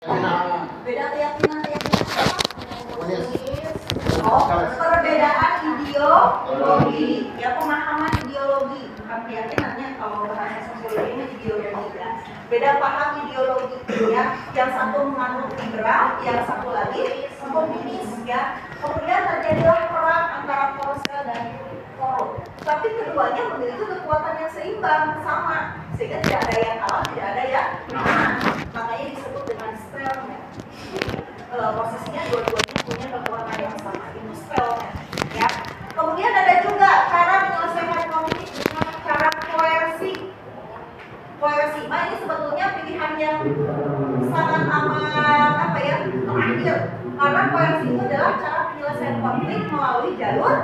Beda keyakinan. Oh, perbedaan ideologi. Ya, pemahaman ideologi, bukan keyakinannya. Kalau bahasa sosiologi ini ideologi ya. Beda paham ideologi ya. Yang satu menganut liberal, yang satu lagi komunis ya. Kemudian terjadilah perang antara Korsel dan Korup. Tapi keduanya memiliki kekuatan yang seimbang, sama, sehingga tidak ada yang kalah, tidak ada yang menang. Makanya disebut dengan stalemate. Posisinya dua-duanya punya kekuatan yang sama, ini stalemate. Ya. Kemudian ada juga cara menyelesaikan konflik dengan cara koersi. Koersi, ini sebetulnya pilihan yang sangat amat terakhir. Karena koersi itu adalah cara penyelesaian konflik melalui jalur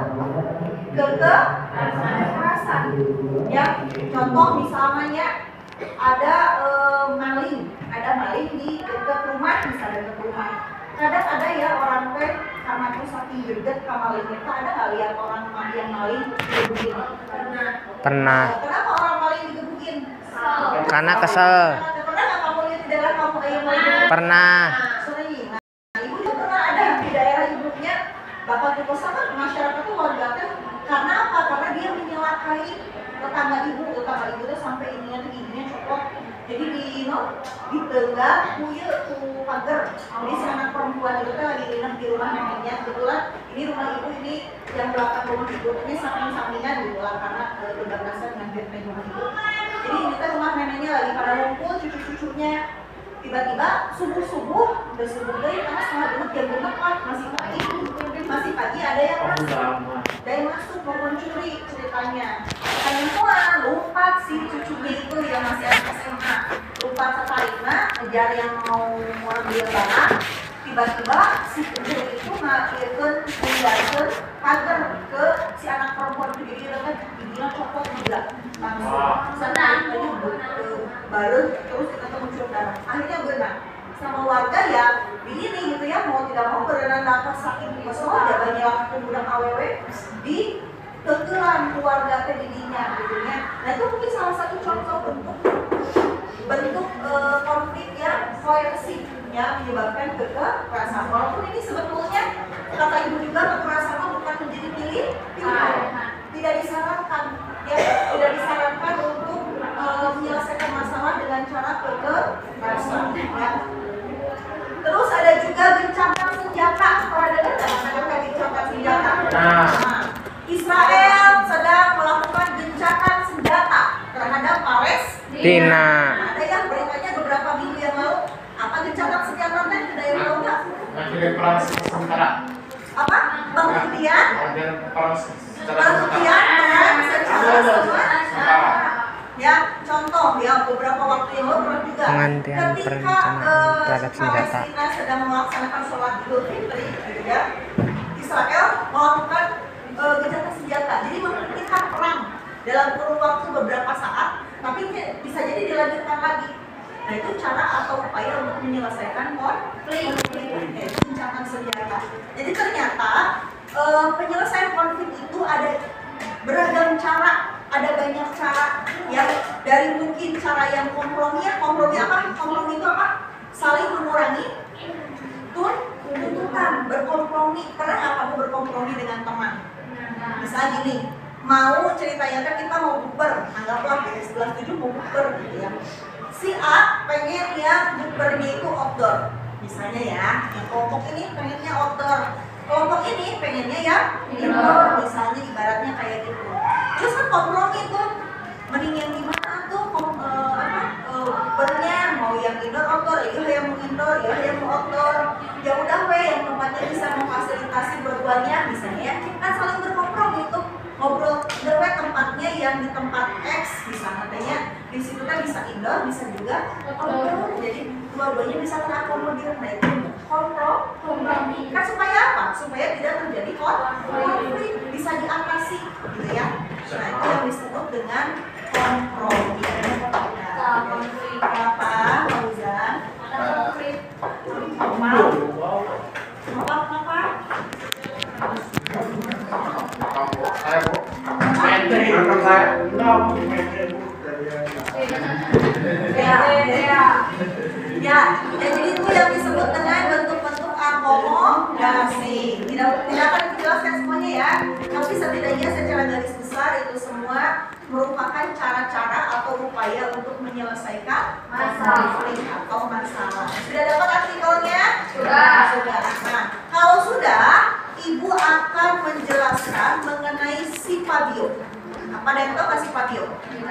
kekerasan. Ya, contoh misalnya ada maling di dekat rumah, misalnya dekat rumah. Kadang ada ya orang teh karena tuh saking greget ka malingnya, ada nggak lihat orang yang maling digebukin? Pernah. Kenapa orang maling digebukin? Karena kesel. Pernah nggak kamu lihat di daerah kamu yang maling? Pernah. Sering. Nah, ibu juga pernah ada di daerah ibunya. Bapak dipesan kan masyarakat tuh warga teh karena apa? Karena dia menyelakai tetangga ibu tuh sampai ininya tuh giginya copot. Jadi di tengah kuya ku pagar. Jadi si anak perempuan itu lagi nginep di rumah neneknya. Kebetulan ini rumah ibu, ini yang belakang rumah ibu ini samping-sampingan gitu lah, karena berbatasan dengan benteng rumah ibu. Jadi ini tuh rumah neneknya lagi pada ngumpul cucu-cucunya. Tiba-tiba subuh-subuh udah subuh deh, karena setengah dulu jam 8 masih pagi ada yang masuk mau mencuri ceritanya. Perempuan lompat si cucunya itu yang masih anak SMA, lompat ke Palina ngejar yang mau ambil barang. Tiba-tiba si pencuri itu meninggalkan pagar ke si anak perempuan itu, jadi dia giginya copot juga langsung senang baru terus kita muncul darah. Akhirnya berenang sama warga ya begini gitu ya, mau tidak mau berenang dapat saking kosong ya banyak pemuda AWW di tegelan keluarga tadinya gitu ya. Nah itu mungkin salah satu contoh bentuk konflik yang koersi yang menyebabkan kekerasan. Walaupun ini sebetulnya kata ibu juga kekerasan bukan menjadi pilihan, tidak disarankan ya, tidak disarankan untuk menyelesaikan masalah dengan cara kekerasan ya. Terus ada juga gencatan senjata. Pernah dengar nggak gencatan senjata? Nah, Israel sedang melakukan gencatan senjata terhadap Palestina. Ada yang beritanya beberapa minggu yang lalu. Apa gencatan senjata tadi? Ada yang tahu nggak? Akhirnya perang sementara. Apa? Penghentian? Perang secara sementara. Ya, contoh ya beberapa waktu yang lalu pernah juga penghentian perencanaan terhadap senjata. Palestina sedang melaksanakan sholat Idul Fitri, gitu ya. Israel melakukan gencatan senjata, jadi menghentikan perang dalam kurun waktu beberapa saat, tapi bisa jadi dilanjutkan lagi. Nah itu cara atau upaya untuk menyelesaikan konflik, yaitu gencatan senjata. Jadi ternyata penyelesaian konflik itu ada beragam cara. Ada banyak cara ya, dari mungkin cara yang kompromi apa? Kompromi itu apa? Saling mengurangi tuntutan, berkompromi. Pernah nggak kamu berkompromi dengan teman? Misalnya gini, mau ceritanya kan kita mau bukber, anggaplah dari 11/7 mau bukber gitu ya. Si A pengen yang bukbernya itu outdoor, misalnya ya. Yang kelompok ini pengennya outdoor, kelompok ini pengennya yang indoor, misalnya ibaratnya kayak gitu. Terus kan kompromi tuh, mending yang gimana tuh bukbernya mau yang indoor outdoor, ya yang mau indoor, ya yang mau outdoor. Ya udah yang tempatnya bisa memfasilitasi dua-duanya, misalnya ya. Kan saling berkompromi tuh, ngobrol tempatnya yang di tempat X bisa katanya di situ kan bisa indoor, bisa juga outdoor. Jadi dua-duanya bisa terakomodir. Nah itu kompromi. Kan supaya apa? Supaya tidak terjadi konflik, bisa diatasi gitu ya. Nah itu yang disebut dengan kompromi. Konflik apa, Fauzan? Konflik apa? Saya bu, saya. Ya. Ya, jadi itu yang disebut dengan bentuk-bentuk akomodasi. Tidak akan dijelaskan semuanya ya, tapi setidaknya secara garis besar itu semua merupakan cara-cara atau upaya untuk menyelesaikan konflik atau masalah. Sudah dapat artikelnya? Sudah. Nah, kalau sudah, Ibu akan menjelaskan mengenai sifabio. Apa ada yang tahu nggak sifabio?